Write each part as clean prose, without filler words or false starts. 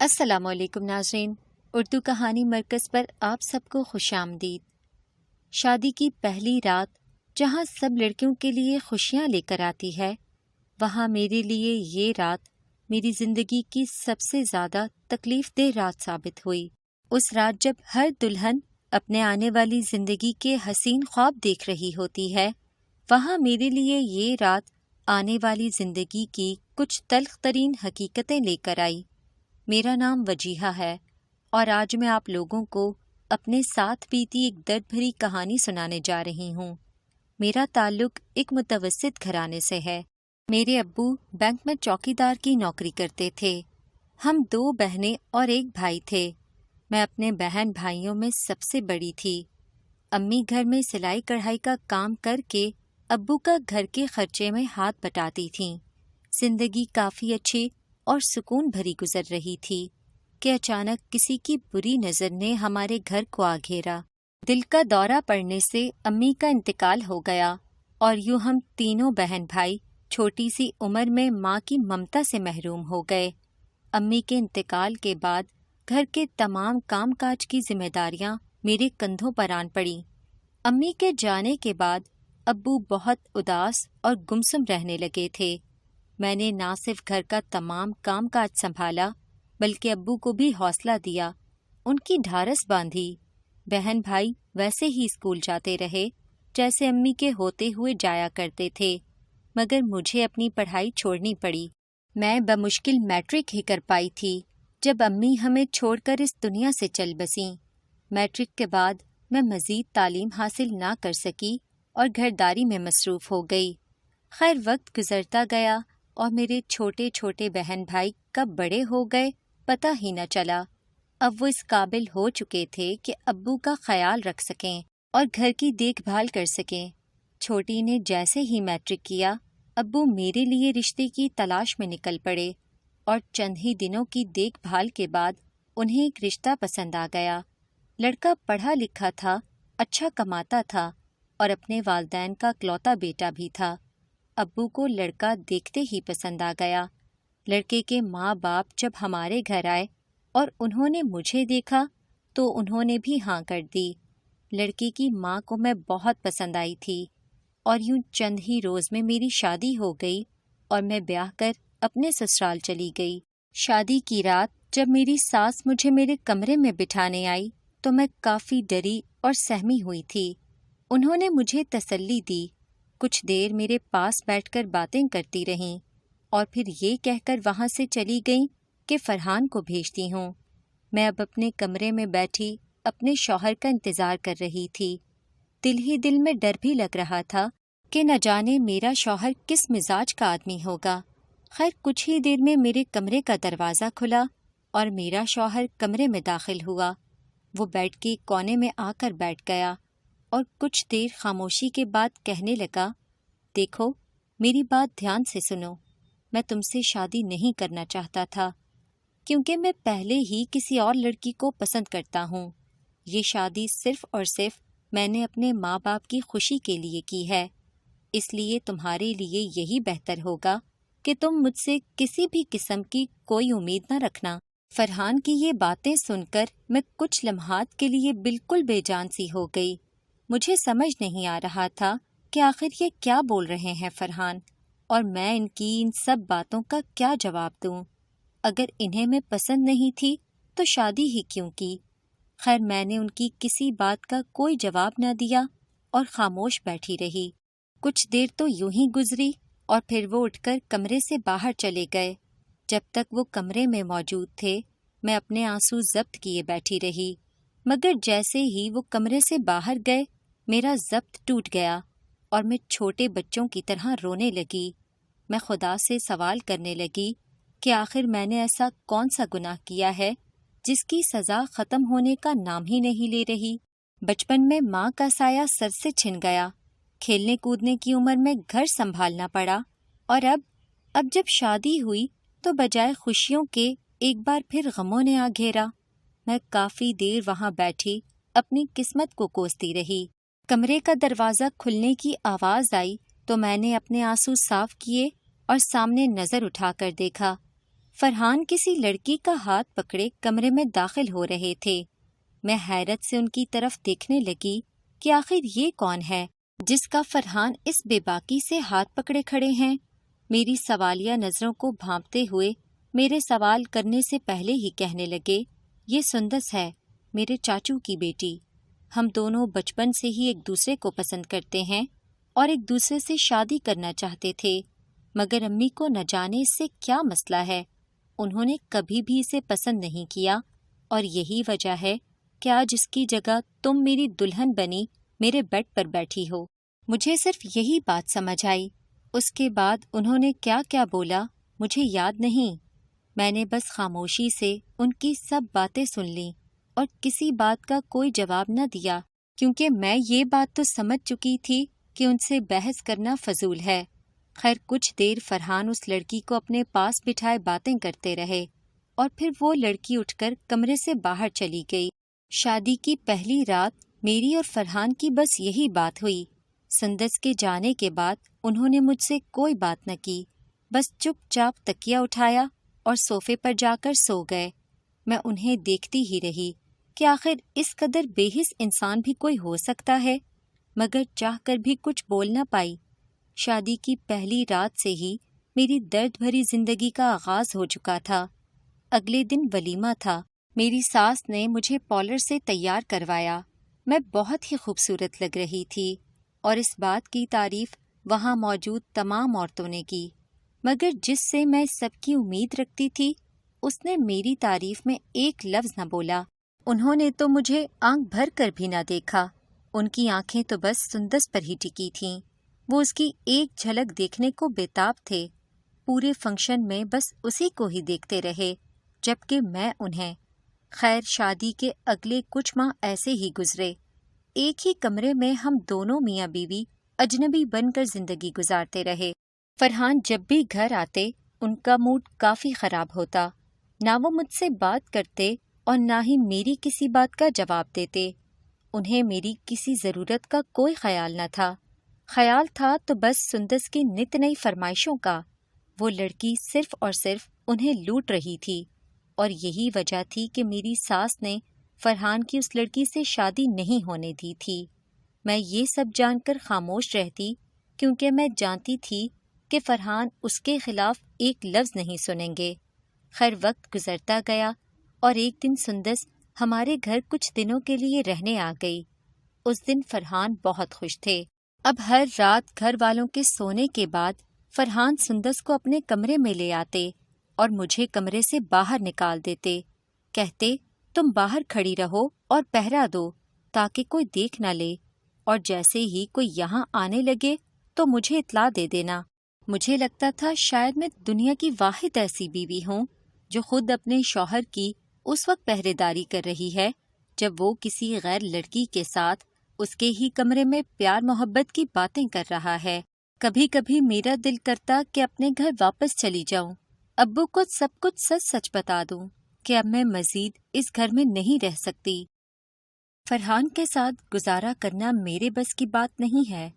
السلام علیکم ناظرین، اردو کہانی مرکز پر آپ سب کو خوش آمدید۔ شادی کی پہلی رات جہاں سب لڑکیوں کے لیے خوشیاں لے کر آتی ہے، وہاں میرے لیے یہ رات میری زندگی کی سب سے زیادہ تکلیف دہ رات ثابت ہوئی۔ اس رات جب ہر دلہن اپنے آنے والی زندگی کے حسین خواب دیکھ رہی ہوتی ہے، وہاں میرے لیے یہ رات آنے والی زندگی کی کچھ تلخ ترین حقیقتیں لے کر آئی۔ میرا نام وجیہہ ہے اور آج میں آپ لوگوں کو اپنے ساتھ بیتی ایک درد بھری کہانی سنانے جا رہی ہوں۔ میرا تعلق ایک متوسط گھرانے سے ہے۔ میرے ابو بینک میں چوکیدار کی نوکری کرتے تھے۔ ہم 2 بہنیں اور ایک بھائی تھے۔ میں اپنے بہن بھائیوں میں سب سے بڑی تھی۔ امی گھر میں سلائی کڑھائی کا کام کر کے ابو کا گھر کے خرچے میں ہاتھ بٹاتی تھیں۔ زندگی کافی اچھی اور سکون بھری گزر رہی تھی کہ اچانک کسی کی بری نظر نے ہمارے گھر کو آ گھیرا۔ دل کا دورہ پڑنے سے امی کا انتقال ہو گیا اور یوں ہم تینوں بہن بھائی چھوٹی سی عمر میں ماں کی ممتا سے محروم ہو گئے۔ امی کے انتقال کے بعد گھر کے تمام کام کاج کی ذمہ داریاں میرے کندھوں پر آن پڑیں۔ امی کے جانے کے بعد ابو بہت اداس اور گمسم رہنے لگے تھے۔ میں نے نہ صرف گھر کا تمام کام کاج سنبھالا بلکہ ابو کو بھی حوصلہ دیا، ان کی ڈھارس باندھی۔ بہن بھائی ویسے ہی اسکول جاتے رہے جیسے امی کے ہوتے ہوئے جایا کرتے تھے، مگر مجھے اپنی پڑھائی چھوڑنی پڑی۔ میں بمشکل میٹرک ہی کر پائی تھی جب امی ہمیں چھوڑ کر اس دنیا سے چل بسیں۔ میٹرک کے بعد میں مزید تعلیم حاصل نہ کر سکی اور گھرداری میں مصروف ہو گئی۔ خیر وقت گزرتا گیا اور میرے چھوٹے چھوٹے بہن بھائی کب بڑے ہو گئے پتہ ہی نہ چلا۔ اب وہ اس قابل ہو چکے تھے کہ ابو کا خیال رکھ سکیں اور گھر کی دیکھ بھال کر سکیں۔ چھوٹی نے جیسے ہی میٹرک کیا، ابو میرے لیے رشتے کی تلاش میں نکل پڑے اور چند ہی دنوں کی دیکھ بھال کے بعد انہیں ایک رشتہ پسند آ گیا۔ لڑکا پڑھا لکھا تھا، اچھا کماتا تھا اور اپنے والدین کا اکلوتا بیٹا بھی تھا۔ ابو کو لڑکا دیکھتے ہی پسند آ گیا۔ لڑکے کے ماں باپ جب ہمارے گھر آئے اور انہوں نے مجھے دیکھا تو انہوں نے بھی ہاں کر دی۔ لڑکے کی ماں کو میں بہت پسند آئی تھی اور یوں چند ہی روز میں میری شادی ہو گئی اور میں بیاہ کر اپنے سسرال چلی گئی۔ شادی کی رات جب میری ساس مجھے میرے کمرے میں بٹھانے آئی تو میں کافی ڈری اور سہمی ہوئی تھی۔ انہوں نے مجھے تسلی دی، کچھ دیر میرے پاس بیٹھ کر باتیں کرتی رہیں اور پھر یہ کہہ کر وہاں سے چلی گئیں کہ فرحان کو بھیجتی ہوں۔ میں اب اپنے کمرے میں بیٹھی اپنے شوہر کا انتظار کر رہی تھی۔ دل ہی دل میں ڈر بھی لگ رہا تھا کہ نہ جانے میرا شوہر کس مزاج کا آدمی ہوگا۔ خیر کچھ ہی دیر میں میرے کمرے کا دروازہ کھلا اور میرا شوہر کمرے میں داخل ہوا۔ وہ بیڈ کے کونے میں آ کر بیٹھ گیا اور کچھ دیر خاموشی کے بعد کہنے لگا، دیکھو میری بات دھیان سے سنو، میں تم سے شادی نہیں کرنا چاہتا تھا کیونکہ میں پہلے ہی کسی اور لڑکی کو پسند کرتا ہوں۔ یہ شادی صرف اور صرف میں نے اپنے ماں باپ کی خوشی کے لیے کی ہے، اس لیے تمہارے لیے یہی بہتر ہوگا کہ تم مجھ سے کسی بھی قسم کی کوئی امید نہ رکھنا۔ فرحان کی یہ باتیں سن کر میں کچھ لمحات کے لیے بالکل بے جان سی ہو گئی۔ مجھے سمجھ نہیں آ رہا تھا کہ آخر یہ کیا بول رہے ہیں فرحان، اور میں ان کی ان سب باتوں کا کیا جواب دوں۔ اگر انہیں میں پسند نہیں تھی تو شادی ہی کیوں کی؟ خیر میں نے ان کی کسی بات کا کوئی جواب نہ دیا اور خاموش بیٹھی رہی۔ کچھ دیر تو یوں ہی گزری اور پھر وہ اٹھ کر کمرے سے باہر چلے گئے۔ جب تک وہ کمرے میں موجود تھے میں اپنے آنسو ضبط کیے بیٹھی رہی، مگر جیسے ہی وہ کمرے سے باہر گئے میرا ضبط ٹوٹ گیا اور میں چھوٹے بچوں کی طرح رونے لگی۔ میں خدا سے سوال کرنے لگی کہ آخر میں نے ایسا کون سا گناہ کیا ہے جس کی سزا ختم ہونے کا نام ہی نہیں لے رہی۔ بچپن میں ماں کا سایہ سر سے چھن گیا، کھیلنے کودنے کی عمر میں گھر سنبھالنا پڑا، اور اب جب شادی ہوئی تو بجائے خوشیوں کے ایک بار پھر غموں نے آ گھیرا۔ میں کافی دیر وہاں بیٹھی اپنی قسمت کو کوستی رہی۔ کمرے کا دروازہ کھلنے کی آواز آئی تو میں نے اپنے آنسو صاف کیے اور سامنے نظر اٹھا کر دیکھا۔ فرحان کسی لڑکی کا ہاتھ پکڑے کمرے میں داخل ہو رہے تھے۔ میں حیرت سے ان کی طرف دیکھنے لگی کہ آخر یہ کون ہے جس کا فرحان اس بے باکی سے ہاتھ پکڑے کھڑے ہیں۔ میری سوالیہ نظروں کو بھانپتے ہوئے میرے سوال کرنے سے پہلے ہی کہنے لگے، یہ سندس ہے، میرے چاچو کی بیٹی۔ ہم دونوں بچپن سے ہی ایک دوسرے کو پسند کرتے ہیں اور ایک دوسرے سے شادی کرنا چاہتے تھے، مگر امی کو نہ جانے اس سے کیا مسئلہ ہے، انہوں نے کبھی بھی اسے پسند نہیں کیا، اور یہی وجہ ہے کہ آج اس کی جگہ تم میری دلہن بنی میرے بیڈ پر بیٹھی ہو۔ مجھے صرف یہی بات سمجھ آئی، اس کے بعد انہوں نے کیا کیا بولا مجھے یاد نہیں۔ میں نے بس خاموشی سے ان کی سب باتیں سن لیں اور کسی بات کا کوئی جواب نہ دیا، کیونکہ میں یہ بات تو سمجھ چکی تھی کہ ان سے بحث کرنا فضول ہے۔ خیر کچھ دیر فرحان اس لڑکی کو اپنے پاس بٹھائے باتیں کرتے رہے، اور پھر وہ لڑکی اٹھ کر کمرے سے باہر چلی گئی۔ شادی کی پہلی رات میری اور فرحان کی بس یہی بات ہوئی۔ سندس کے جانے کے بعد انہوں نے مجھ سے کوئی بات نہ کی، بس چپ چاپ تکیہ اٹھایا اور صوفے پر جا کر سو گئے۔ میں انہیں دیکھتی ہی رہی کہ آخر اس قدر بے حس انسان بھی کوئی ہو سکتا ہے، مگر چاہ کر بھی کچھ بول نہ پائی۔ شادی کی پہلی رات سے ہی میری درد بھری زندگی کا آغاز ہو چکا تھا۔ اگلے دن ولیمہ تھا۔ میری ساس نے مجھے پارلر سے تیار کروایا۔ میں بہت ہی خوبصورت لگ رہی تھی، اور اس بات کی تعریف وہاں موجود تمام عورتوں نے کی، مگر جس سے میں سب کی امید رکھتی تھی اس نے میری تعریف میں ایک لفظ نہ بولا۔ انہوں نے تو مجھے آنکھ بھر کر بھی نہ دیکھا، ان کی آنکھیں تو بس سندس پر ہی ٹکی تھیں۔ وہ اس کی ایک جھلک دیکھنے کو بےتاب تھے، پورے فنکشن میں بس اسی کو ہی دیکھتے رہے، جبکہ میں انہیں۔ خیر شادی کے اگلے کچھ ماہ ایسے ہی گزرے۔ ایک ہی کمرے میں ہم دونوں میاں بیوی اجنبی بن کر زندگی گزارتے رہے۔ فرحان جب بھی گھر آتے ان کا موڈ کافی خراب ہوتا، نہ وہ مجھ سے بات کرتے اور نہ ہی میری کسی بات کا جواب دیتے۔ انہیں میری کسی ضرورت کا کوئی خیال نہ تھا، خیال تھا تو بس سندس کی نت نئی فرمائشوں کا۔ وہ لڑکی صرف اور صرف انہیں لوٹ رہی تھی، اور یہی وجہ تھی کہ میری ساس نے فرحان کی اس لڑکی سے شادی نہیں ہونے دی تھی۔ میں یہ سب جان کر خاموش رہتی، کیونکہ میں جانتی تھی کہ فرحان اس کے خلاف ایک لفظ نہیں سنیں گے۔ خیر وقت گزرتا گیا، اور ایک دن سندس ہمارے گھر کچھ دنوں کے لیے رہنے آ گئی۔ اس دن فرحان بہت خوش تھے۔ اب ہر رات گھر والوں کے سونے کے بعد فرحان سندس کو اپنے کمرے میں لے آتے اور مجھے کمرے سے باہر نکال دیتے، کہتے تم باہر کھڑی رہو اور پہرا دو تاکہ کوئی دیکھ نہ لے، اور جیسے ہی کوئی یہاں آنے لگے تو مجھے اطلاع دے دینا۔ مجھے لگتا تھا شاید میں دنیا کی واحد ایسی بیوی ہوں جو خود اپنے شوہر کی اس وقت پہرے داری کر رہی ہے جب وہ کسی غیر لڑکی کے ساتھ اس کے ہی کمرے میں پیار محبت کی باتیں کر رہا ہے۔ کبھی کبھی میرا دل کرتا کہ اپنے گھر واپس چلی جاؤں، ابو کو سب کچھ سچ سچ بتا دوں کہ اب میں مزید اس گھر میں نہیں رہ سکتی۔ فرحان کے ساتھ گزارا کرنا میرے بس کی بات نہیں ہے،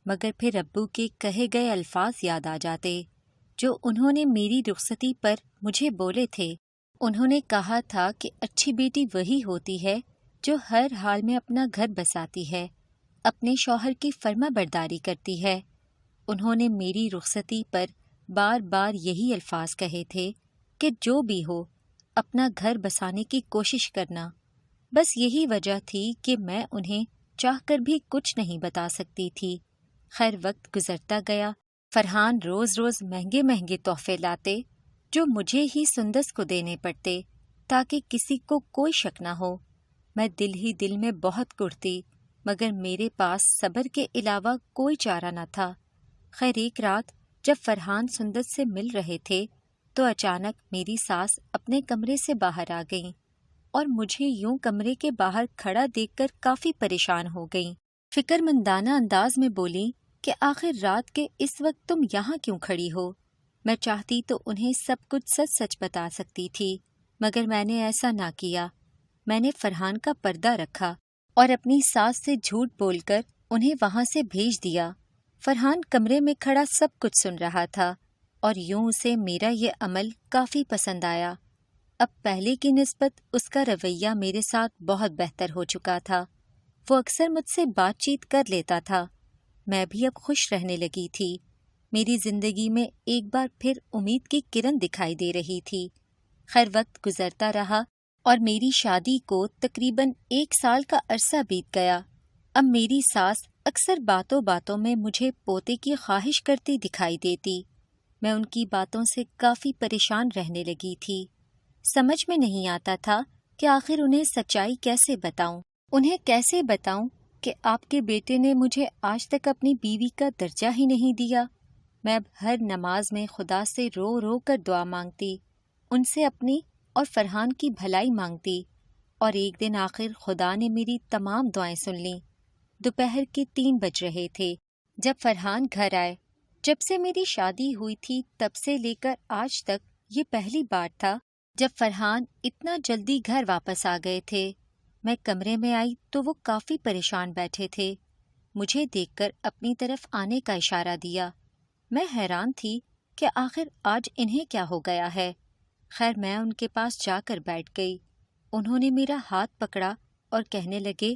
مگر پھر ابو کے کہے گئے الفاظ یاد آ جاتے جو انہوں نے میری رخصتی پر مجھے بولے تھے۔ انہوں نے کہا تھا کہ اچھی بیٹی وہی ہوتی ہے جو ہر حال میں اپنا گھر بساتی ہے، اپنے شوہر کی فرما برداری کرتی ہے۔ انہوں نے میری رخصتی پر بار بار یہی الفاظ کہے تھے کہ جو بھی ہو اپنا گھر بسانے کی کوشش کرنا۔ بس یہی وجہ تھی کہ میں انہیں چاہ کر بھی کچھ نہیں بتا سکتی تھی۔ خیر وقت گزرتا گیا، فرحان روز روز مہنگے مہنگے تحفے لاتے جو مجھے ہی سندس کو دینے پڑتے تاکہ کسی کو کوئی شک نہ ہو۔ میں دل ہی دل میں بہت کڑتی، مگر میرے پاس صبر کے علاوہ کوئی چارہ نہ تھا۔ خیر ایک رات جب فرحان سندس سے مل رہے تھے تو اچانک میری ساس اپنے کمرے سے باہر آ گئیں اور مجھے یوں کمرے کے باہر کھڑا دیکھ کر کافی پریشان ہو گئیں۔ فکر مندانہ انداز میں بولیں کہ آخر رات کے اس وقت تم یہاں کیوں کھڑی ہو؟ میں چاہتی تو انہیں سب کچھ سچ سچ بتا سکتی تھی، مگر میں نے ایسا نہ کیا۔ میں نے فرحان کا پردہ رکھا اور اپنی ساس سے جھوٹ بول کر انہیں وہاں سے بھیج دیا۔ فرحان کمرے میں کھڑا سب کچھ سن رہا تھا۔ اور یوں اسے میرا یہ عمل کافی پسند آیا۔ اب پہلے کی نسبت اس کا رویہ میرے ساتھ بہت بہتر ہو چکا تھا۔ وہ اکثر مجھ سے بات چیت کر لیتا تھا۔ میں بھی اب خوش رہنے لگی تھی۔ میری زندگی میں ایک بار پھر امید کی کرن دکھائی دے رہی تھی۔ خیر وقت گزرتا رہا اور میری شادی کو تقریباً 1 سال کا عرصہ بیت گیا۔ اب میری ساس اکثر باتوں باتوں میں مجھے پوتے کی خواہش کرتی دکھائی دیتی۔ میں ان کی باتوں سے کافی پریشان رہنے لگی تھی۔ سمجھ میں نہیں آتا تھا کہ آخر انہیں سچائی کیسے بتاؤں۔ انہیں کیسے بتاؤں کہ آپ کے بیٹے نے مجھے آج تک اپنی بیوی کا درجہ ہی نہیں دیا۔ میں اب ہر نماز میں خدا سے رو رو کر دعا مانگتی، ان سے اپنی اور فرحان کی بھلائی مانگتی، اور ایک دن آخر خدا نے میری تمام دعائیں سن لیں۔ دوپہر کے 3 بج رہے تھے جب فرحان گھر آئے۔ جب سے میری شادی ہوئی تھی تب سے لے کر آج تک یہ پہلی بار تھا جب فرحان اتنا جلدی گھر واپس آ گئے تھے۔ میں کمرے میں آئی تو وہ کافی پریشان بیٹھے تھے۔ مجھے دیکھ کر اپنی طرف آنے کا اشارہ دیا۔ میں حیران تھی کہ آخر آج انہیں کیا ہو گیا ہے۔ خیر میں ان کے پاس جا کر بیٹھ گئی۔ انہوں نے میرا ہاتھ پکڑا اور کہنے لگے،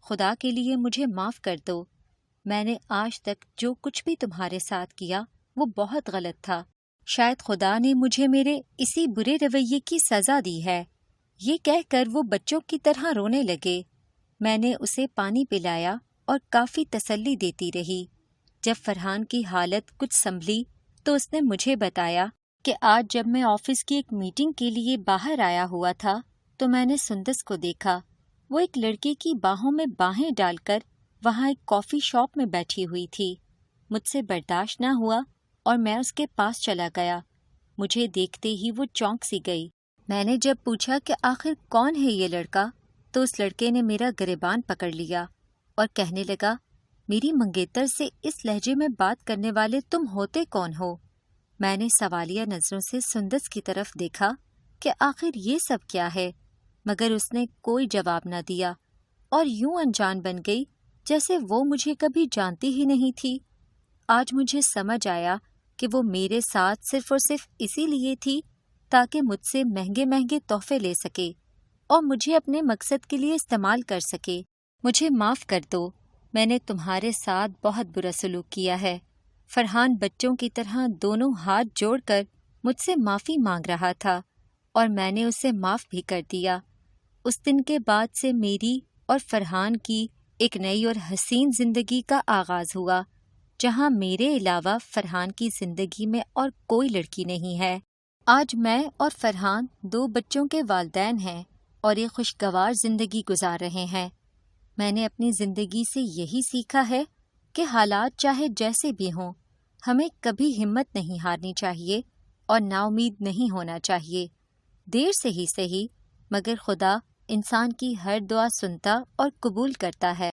خدا کے لیے مجھے معاف کر دو۔ میں نے آج تک جو کچھ بھی تمہارے ساتھ کیا وہ بہت غلط تھا۔ شاید خدا نے مجھے میرے اسی برے رویے کی سزا دی ہے۔ یہ کہہ کر وہ بچوں کی طرح رونے لگے۔ میں نے اسے پانی پلایا اور کافی تسلی دیتی رہی۔ جب فرحان کی حالت کچھ سنبھلی تو اس نے مجھے بتایا کہ آج جب میں آفس کی ایک میٹنگ کے لیے باہر آیا ہوا تھا تو میں نے سندس کو دیکھا۔ وہ ایک لڑکے کی باہوں میں باہیں ڈال کر وہاں ایک کافی شاپ میں بیٹھی ہوئی تھی۔ مجھ سے برداشت نہ ہوا اور میں اس کے پاس چلا گیا۔ مجھے دیکھتے ہی وہ چونک سی گئی۔ میں نے جب پوچھا کہ آخر کون ہے یہ لڑکا تو اس لڑکے نے میرا گریبان پکڑ لیا اور کہنے لگا، میری منگیتر سے اس لہجے میں بات کرنے والے تم ہوتے کون ہو؟ میں نے سوالیہ نظروں سے سندس کی طرف دیکھا کہ آخر یہ سب کیا ہے، مگر اس نے کوئی جواب نہ دیا اور یوں انجان بن گئی جیسے وہ مجھے کبھی جانتی ہی نہیں تھی۔ آج مجھے سمجھ آیا کہ وہ میرے ساتھ صرف اور صرف اسی لیے تھی تاکہ مجھ سے مہنگے مہنگے تحفے لے سکے اور مجھے اپنے مقصد کے لیے استعمال کر سکے۔ مجھے معاف کر دو، میں نے تمہارے ساتھ بہت برا سلوک کیا ہے۔ فرحان بچوں کی طرح دونوں ہاتھ جوڑ کر مجھ سے معافی مانگ رہا تھا اور میں نے اسے معاف بھی کر دیا۔ اس دن کے بعد سے میری اور فرحان کی ایک نئی اور حسین زندگی کا آغاز ہوا، جہاں میرے علاوہ فرحان کی زندگی میں اور کوئی لڑکی نہیں ہے۔ آج میں اور فرحان 2 بچوں کے والدین ہیں اور ایک خوشگوار زندگی گزار رہے ہیں۔ میں نے اپنی زندگی سے یہی سیکھا ہے کہ حالات چاہے جیسے بھی ہوں، ہمیں کبھی ہمت نہیں ہارنی چاہیے اور نا امید نہیں ہونا چاہیے۔ دیر سے ہی صحیح، مگر خدا انسان کی ہر دعا سنتا اور قبول کرتا ہے۔